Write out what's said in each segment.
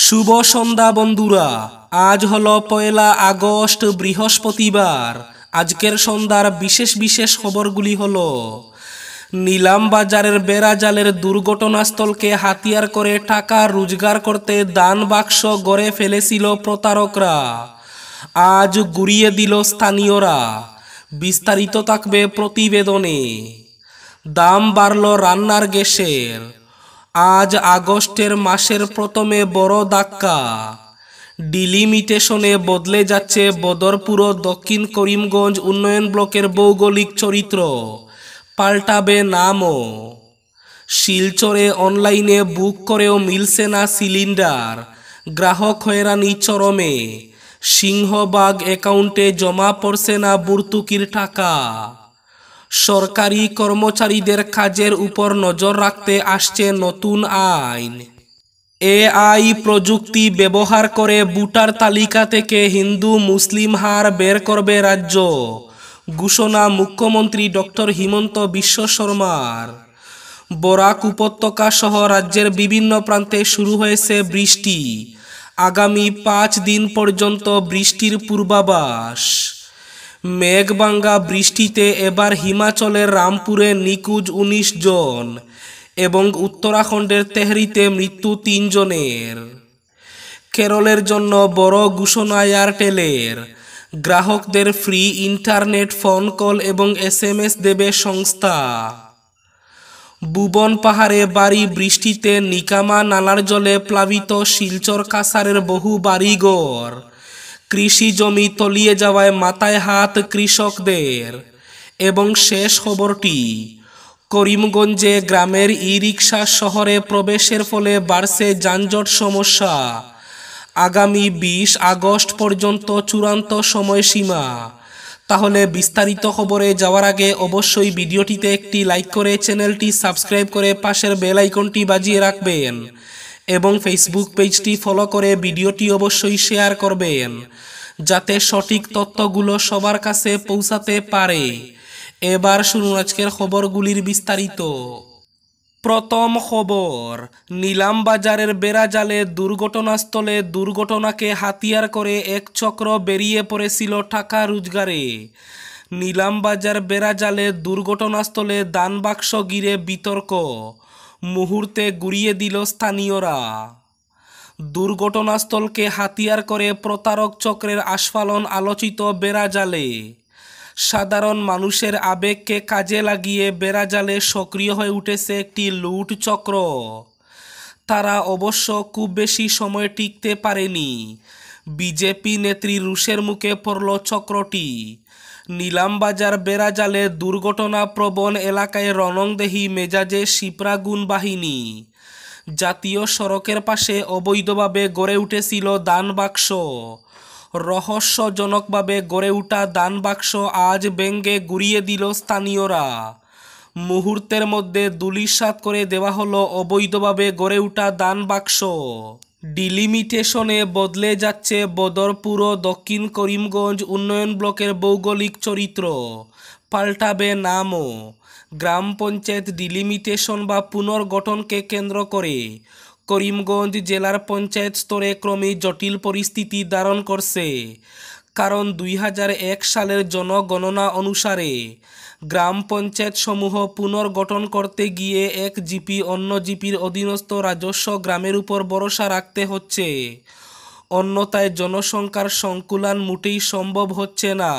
শুভ সন্ধ্যা বন্ধুরা। আজ হলো 1 আগস্ট, বৃহস্পতিবার। আজকের সন্ধ্যার বিশেষ বিশেষ খবরগুলি হলো: নিলাম বাজারের বেড়াজালের দুর্ঘটনাস্থলকে হাতিয়ার করে টাকা রোজগার করতে দান বাক্স গড়ে ফেলেছিল প্রতারকরা, আজ গুড়িয়ে দিল স্থানীয়রা। বিস্তারিত থাকবে প্রতিবেদনে। দাম বাড়ল রান্নার গ্যাসের, আজ আগস্টের মাসের প্রথমে বড় ধাক্কা। ডিলিমিটেশনে বদলে যাচ্ছে বদরপুর ও দক্ষিণ করিমগঞ্জ উন্নয়ন ব্লকের ভৌগোলিক চরিত্র, পাল্টাবে নামও। শিলচরে অনলাইনে বুক করেও মিলছে না সিলিন্ডার, গ্রাহক হয়রানি চরমে। সিংহবাগ অ্যাকাউন্টে জমা পড়ছে না ভর্তুকির টাকা। সরকারি কর্মচারীদের কাজের উপর নজর রাখতে আসছে নতুন আইন। এআই প্রযুক্তি ব্যবহার করে ভোটার তালিকা থেকে হিন্দু মুসলিম হার বের করবে রাজ্য, ঘোষণা মুখ্যমন্ত্রী ডক্টর হিমন্ত বিশ্ব শর্মার। বরাক উপত্যকা সহ রাজ্যের বিভিন্ন প্রান্তে শুরু হয়েছে বৃষ্টি, আগামী 5 দিন পর্যন্ত বৃষ্টির পূর্বাভাস। মেঘভাঙ্গা বৃষ্টিতে এবার হিমাচলের রামপুরে নিখোঁজ 19 জন এবং উত্তরাখণ্ডের তেহরিতে মৃত্যু 3 জনের। কেরলের জন্য বড় ঘোষণা এয়ারটেলের, গ্রাহকদের ফ্রি ইন্টারনেট, ফোন কল এবং SMS দেবে সংস্থা। ভুবন পাহাড়ে ভারী বৃষ্টিতে নিকামা নালার জলে প্লাবিত শিলচর কাছাড়ের বহু বাড়িঘর, কৃষি জমি তলিয়ে যাওয়ায় মাথায় হাত কৃষকদের। এবং শেষ খবরটি, করিমগঞ্জে গ্রামের ই-রিকশা শহরে প্রবেশের ফলে বাড়ছে যানজট সমস্যা, আগামী 20 আগস্ট পর্যন্ত চূড়ান্ত সময়সীমা। তাহলে বিস্তারিত খবরে যাওয়ার আগে অবশ্যই ভিডিওটিতে একটি লাইক করে চ্যানেলটি সাবস্ক্রাইব করে পাশের বেল আইকনটি বাজিয়ে রাখবেন এবং ফেসবুক পেজটি ফলো করে ভিডিওটি অবশ্যই শেয়ার করবেন, যাতে সঠিক তথ্যগুলো সবার কাছে পৌঁছাতে পারে। এবার শুনুন আজকের খবরগুলির বিস্তারিত। প্রথম খবর, নিলাম বাজারের বেড়াজালে দুর্ঘটনাস্থলে দুর্ঘটনাকে হাতিয়ার করে এক চক্র বেরিয়ে পড়েছিল টাকা রোজগারে। নিলাম বাজার বেড়াজালে দুর্ঘটনাস্থলে দান বাক্স ঘিরে বিতর্ক, মুহূর্তে গুড়িয়ে দিল স্থানীয়রা। দুর্ঘটনাস্থলকে হাতিয়ার করে প্রতারক চক্রের আস্ফালন আলোচিত বেড়াজালে। সাধারণ মানুষের আবেগকে কাজে লাগিয়ে বেড়াজালে সক্রিয় হয়ে উঠেছে একটি লুট চক্র। তারা অবশ্য খুব বেশি সময় টিকতে পারেনি। বিজেপি নেত্রী রুশের মুখে পড়ল চক্রটি। নিলামবাজার বেড়াজালে দুর্ঘটনা প্রবণ এলাকায় রণংদেহী মেজাজে শিপ্রাগুন বাহিনী। জাতীয় সড়কের পাশে অবৈধভাবে গড়ে উঠেছিল দান বাক্স। রহস্যজনকভাবে গড়ে ওঠা দান বাক্স আজ ভেঙে গুড়িয়ে দিল স্থানীয়রা। মুহূর্তের মধ্যে ধূলিসাৎ করে দেওয়া হলো অবৈধভাবে গড়ে ওঠা দান বাক্স। ডিলিমিটেশনে বদলে যাচ্ছে বদরপুর ও দক্ষিণ করিমগঞ্জ উন্নয়ন ব্লকের ভৌগোলিক চরিত্র, পাল্টাবে নামও। গ্রাম পঞ্চায়েত ডিলিমিটেশন বা পুনর্গঠনকে কেন্দ্র করে করিমগঞ্জ জেলার পঞ্চায়েত স্তরে ক্রমেই জটিল পরিস্থিতি ধারণ করছে। কারণ 2001 সালের জনগণনা অনুসারে গ্রাম পঞ্চায়েত সমূহ পুনর্গঠন করতে গিয়ে এক জিপি অন্য জিপির অধীনস্থ রাজস্ব গ্রামের উপর ভরসা রাখতে হচ্ছে, অন্যথায় জনসংখ্যার সংকুলান মোটেই সম্ভব হচ্ছে না।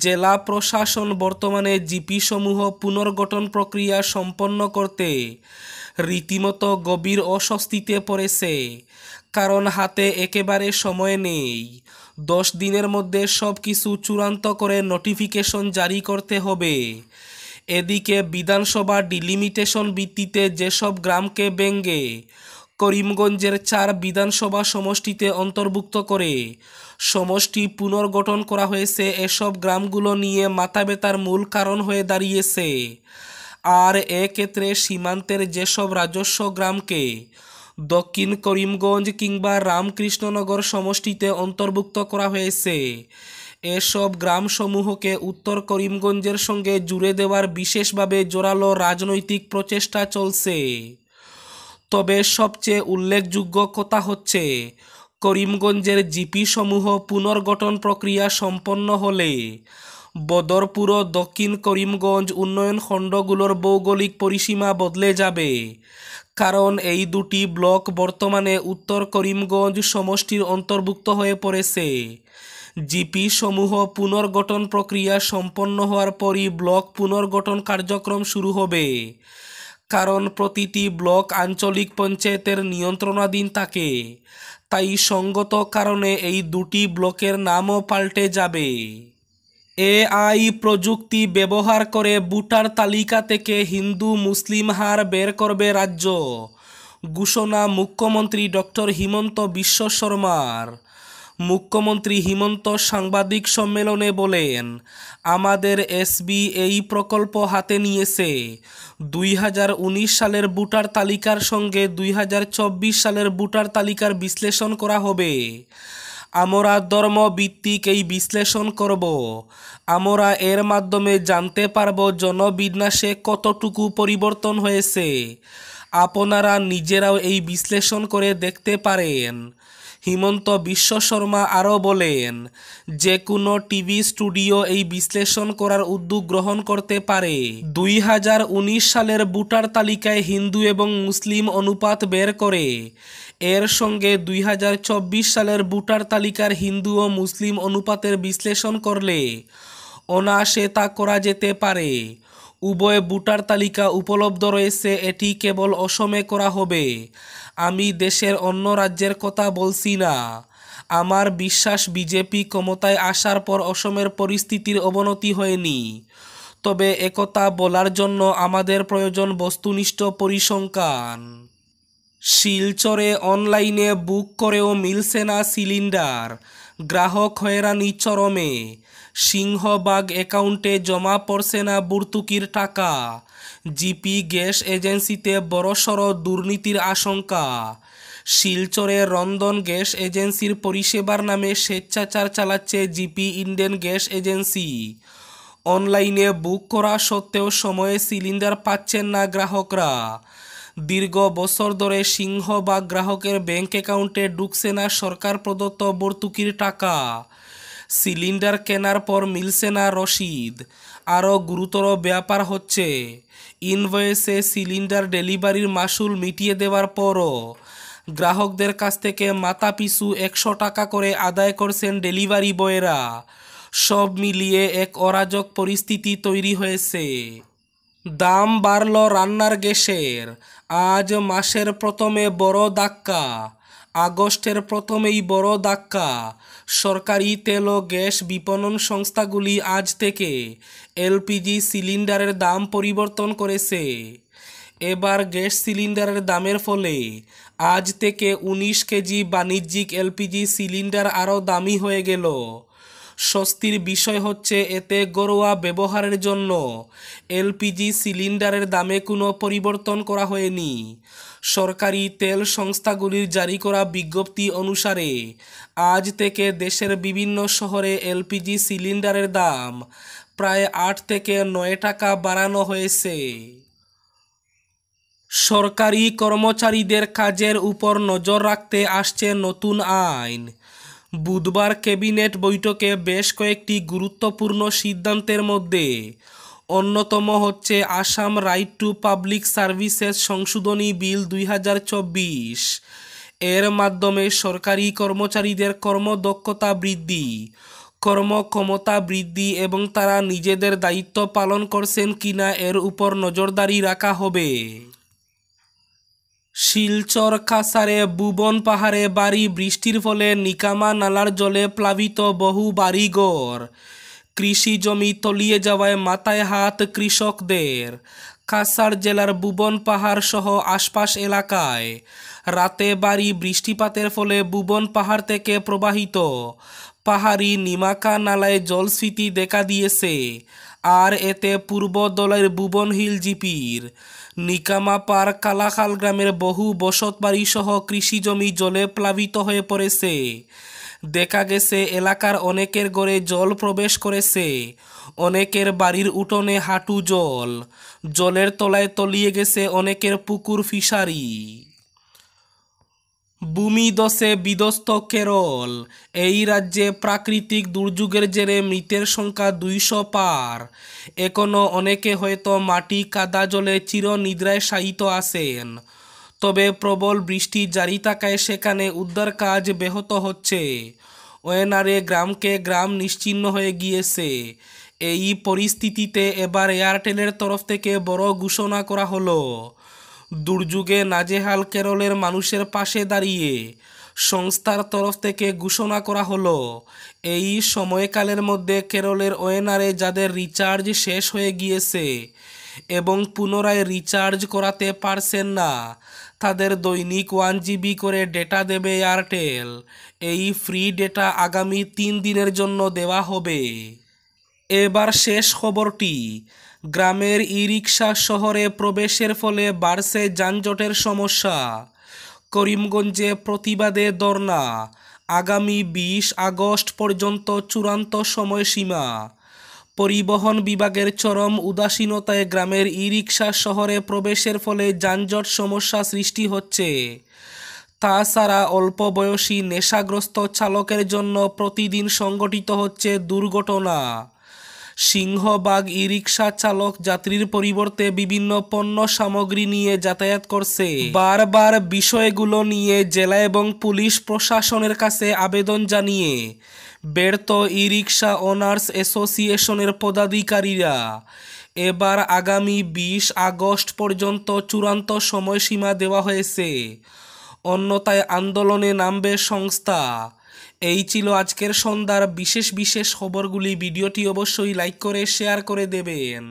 জেলা প্রশাসন বর্তমানে জিপি সমূহ পুনর্গঠন প্রক্রিয়া সম্পন্ন করতে রীতিমতো গভীর অস্বস্তিতে পড়েছে, কারণ হাতে একেবারে সময় নেই। 10 দিনের মধ্যে সব কিছু চূড়ান্ত করে নোটিফিকেশন জারি করতে হবে। এদিকে বিধানসভা ডিলিমিটেশন ভিত্তিতে যেসব গ্রামকে ভেঙে করিমগঞ্জের 4 বিধানসভা সমষ্টিতে অন্তর্ভুক্ত করে সমষ্টি পুনর্গঠন করা হয়েছে, এসব গ্রামগুলো নিয়ে মাথাব্যথার মূল কারণ হয়ে দাঁড়িয়েছে। আর এক্ষেত্রে সীমান্তের যেসব রাজস্ব গ্রামকে দক্ষিণ করিমগঞ্জ কিংবা রামকৃষ্ণনগর সমষ্টিতে অন্তর্ভুক্ত করা হয়েছে, এসব গ্রামসমূহকে উত্তর করিমগঞ্জের সঙ্গে জুড়ে দেওয়ার বিশেষভাবে জোরালো রাজনৈতিক প্রচেষ্টা চলছে। তবে সবচেয়ে উল্লেখযোগ্য কথা হচ্ছে করিমগঞ্জের জিপি সমূহ পুনর্গঠন প্রক্রিয়া সম্পন্ন হলে বদরপুর ও দক্ষিণ করিমগঞ্জ উন্নয়ন খণ্ডগুলোর ভৌগোলিক পরিসীমা বদলে যাবে, কারণ এই দুটি ব্লক বর্তমানে উত্তর করিমগঞ্জ সমষ্টির অন্তর্ভুক্ত হয়ে পড়েছে। জিপি সমূহ পুনর্গঠন প্রক্রিয়া সম্পন্ন হওয়ার পরই ব্লক পুনর্গঠন কার্যক্রম শুরু হবে, কারণ প্রতিটি ব্লক আঞ্চলিক পঞ্চায়েতের নিয়ন্ত্রণাধীন থাকে। তাই সঙ্গত কারণে এই দুটি ব্লকের নামও পাল্টে যাবে। এআই প্রযুক্তি ব্যবহার করে ভোটার তালিকা থেকে হিন্দু মুসলিম হার বের করবে রাজ্য, ঘোষণা মুখ্যমন্ত্রী ডক্টর হিমন্ত বিশ্ব শর্মার। মুখ্যমন্ত্রী হিমন্ত সাংবাদিক সম্মেলনে বলেন, আমাদের এসবি এই প্রকল্প হাতে নিয়েছে। 2019 সালের ভোটার তালিকার সঙ্গে 2024 সালের ভোটার তালিকার বিশ্লেষণ করা হবে। আমরা ধর্মভিত্তিক এই বিশ্লেষণ করব। আমরা এর মাধ্যমে জানতে পারব জনবিন্যাসে কতটুকু পরিবর্তন হয়েছে। আপনারা নিজেরাও এই বিশ্লেষণ করে দেখতে পারেন। হিমন্ত বিশ্ব শর্মা আরও বলেন, যে কোনো টিভি স্টুডিও এই বিশ্লেষণ করার উদ্যোগ গ্রহণ করতে পারে। 2019 সালের ভোটার তালিকায় হিন্দু এবং মুসলিম অনুপাত বের করে এর সঙ্গে 2024 সালের ভোটার তালিকার হিন্দু ও মুসলিম অনুপাতের বিশ্লেষণ করলে অনায়াসে তা করা যেতে পারে। উভয় ভোটার তালিকা উপলব্ধ রয়েছে, এটি কেবল অসমে করা হবে। আমি দেশের অন্য রাজ্যের কথা বলছি না। আমার বিশ্বাস বিজেপি ক্ষমতায় আসার পর অসমের পরিস্থিতির অবনতি হয়নি। তবে একথা বলার জন্য আমাদের প্রয়োজন বস্তুনিষ্ঠ পরিসংখ্যান। শিলচরে অনলাইনে বুক করেও মিলছে না সিলিন্ডার, গ্রাহক হয়রানি চরমে। সিংহবাগ অ্যাকাউন্টে জমা পড়ছে না ভর্তুকির টাকা। জিপি গ্যাস এজেন্সিতে বড়সড় দুর্নীতির আশঙ্কা। শিলচরে রন্ধন গ্যাস এজেন্সির পরিষেবার নামে স্বেচ্ছাচার চালাচ্ছে জিপি ইন্ডেন গ্যাস এজেন্সি। অনলাইনে বুক করা সত্ত্বেও সময়ে সিলিন্ডার পাচ্ছেন না গ্রাহকরা। দীর্ঘ বছর ধরে সিংহবাগ গ্রাহকের ব্যাংক অ্যাকাউন্টে ঢুকছে না সরকার প্রদত্ত ভর্তুকির টাকা। সিলিন্ডার কেনার পর মিলছে না রসিদ। আরও গুরুতর ব্যাপার হচ্ছে, ইনভয়েসে সিলিন্ডার ডেলিভারির মাসুল মিটিয়ে দেওয়ার পরও গ্রাহকদের কাছ থেকে মাথাপিছু 100 টাকা করে আদায় করছেন ডেলিভারি বয়েরা। সব মিলিয়ে এক অরাজক পরিস্থিতি তৈরি হয়েছে। দাম বাড়ল রান্নার গ্যাসের। আজ মাসের প্রথমে বড় ধাক্কা। আগস্টের প্রথমেই বড় ধাক্কা। সরকারি তেল ও গ্যাস বিপণন সংস্থাগুলি আজ থেকে এলপিজি সিলিন্ডারের দাম পরিবর্তন করেছে। এবার গ্যাস সিলিন্ডারের দামের ফলে আজ থেকে 19 কেজি বাণিজ্যিক এলপিজি সিলিন্ডার আরও দামি হয়ে গেল। স্বস্তির বিষয় হচ্ছে, এতে ঘরোয়া ব্যবহারের জন্য এলপিজি সিলিন্ডারের দামে কোনো পরিবর্তন করা হয়নি। সরকারি তেল সংস্থাগুলির জারি করা বিজ্ঞপ্তি অনুসারে আজ থেকে দেশের বিভিন্ন শহরে এলপিজি সিলিন্ডারের দাম প্রায় 8 থেকে 9 টাকা বাড়ানো হয়েছে। সরকারি কর্মচারীদের কাজের উপর নজর রাখতে আসছে নতুন আইন। বুধবার ক্যাবিনেট বৈঠকে বেশ কয়েকটি গুরুত্বপূর্ণ সিদ্ধান্তের মধ্যে অন্যতম হচ্ছে Assam right to public services সংশোধনী বিল 2024। এর মাধ্যমে সরকারি কর্মচারীদের কর্মদক্ষতা বৃদ্ধি, কর্মক্ষমতা বৃদ্ধি এবং তারা নিজেদের দায়িত্ব পালন করছেন কিনা এর উপর নজরদারি রাখা হবে। শিলচর কাছাড়ে ভুবন পাহাড়ে ভারী বৃষ্টির ফলে নিকামা নালার জলে প্লাবিত বহু বাড়িঘর। কৃষি জমি তলিয়ে যাওয়ায় মাথায় হাত কৃষকদের। কাছাড় জেলার ভুবন পাহাড় সহ আশপাশ এলাকায় রাতে ভারী বৃষ্টিপাতের ফলে ভুবন পাহাড় থেকে প্রবাহিত পাহাড়ি নিমাকা নালায় জলস্ফীতি দেখা দিয়েছে। আর এতে পূর্ব দলের ভুবন হিল জিপির নিকামাপার কালাখাল গ্রামের বহু বসতবাড়ি সহ কৃষিজমি জলে প্লাবিত হয়ে পড়েছে। দেখা গেছে এলাকার অনেকের ঘরে জল প্রবেশ করেছে। অনেকের বাড়ির উঠোনে হাঁটু জল। জলের তলায় তলিয়ে গেছে অনেকের পুকুর ফিশারি। ভূমিধসে বিধ্বস্ত কেরল। এই রাজ্যে প্রাকৃতিক দুর্যোগের জেরে মৃতের সংখ্যা 200 পার। এখনও অনেকে হয়তো মাটি কাদা জলে চিরনিদ্রায় শায়িত আছেন। তবে প্রবল বৃষ্টি জারি থাকায় সেখানে উদ্ধার কাজ ব্যাহত হচ্ছে। ওয়েনারে গ্রামকে গ্রাম নিশ্চিহ্ন হয়ে গিয়েছে। এই পরিস্থিতিতে এবার এয়ারটেলের তরফ থেকে বড় ঘোষণা করা হলো। দুর্যোগে নাজেহাল কেরলের মানুষের পাশে দাঁড়িয়ে সংস্থার তরফ থেকে ঘোষণা করা হলো, এই সময়কালের মধ্যে কেরলের ওয়েনারে যাদের রিচার্জ শেষ হয়ে গিয়েছে এবং পুনরায় রিচার্জ করাতে পারছেন না, তাদের দৈনিক 1 GB করে ডেটা দেবে এয়ারটেল। এই ফ্রি ডেটা আগামী 3 দিনের জন্য দেওয়া হবে। এবার শেষ খবরটি। গ্রামের ই রিক্সা শহরে প্রবেশের ফলে বাড়ছে যানজটের সমস্যা। করিমগঞ্জে প্রতিবাদে ধর্না। আগামী 20 আগস্ট পর্যন্ত চূড়ান্ত সময়সীমা। পরিবহন বিভাগের চরম উদাসীনতায় গ্রামের ই রিক্সা শহরে প্রবেশের ফলে যানজট সমস্যা সৃষ্টি হচ্ছে। তাছাড়া অল্প বয়সী নেশাগ্রস্ত চালকের জন্য প্রতিদিন সংঘটিত হচ্ছে দুর্ঘটনা। সিংহবাগ ই রিক্সা চালক যাত্রীর পরিবর্তে বিভিন্ন পণ্য সামগ্রী নিয়ে যাতায়াত করছে। বারবার বিষয়গুলো নিয়ে জেলা এবং পুলিশ প্রশাসনের কাছে আবেদন জানিয়ে ব্যর্থ ই রিক্সা ওনার্স অ্যাসোসিয়েশনের পদাধিকারীরা এবার আগামী 20 আগস্ট পর্যন্ত চূড়ান্ত সময়সীমা দেওয়া হয়েছে, অন্যথায় আন্দোলনে নামবে সংস্থা। এই ছিল আজকের সন্ধ্যার বিশেষ খবরগুলি। ভিডিওটি অবশ্যই লাইক করে শেয়ার করে দেবেন।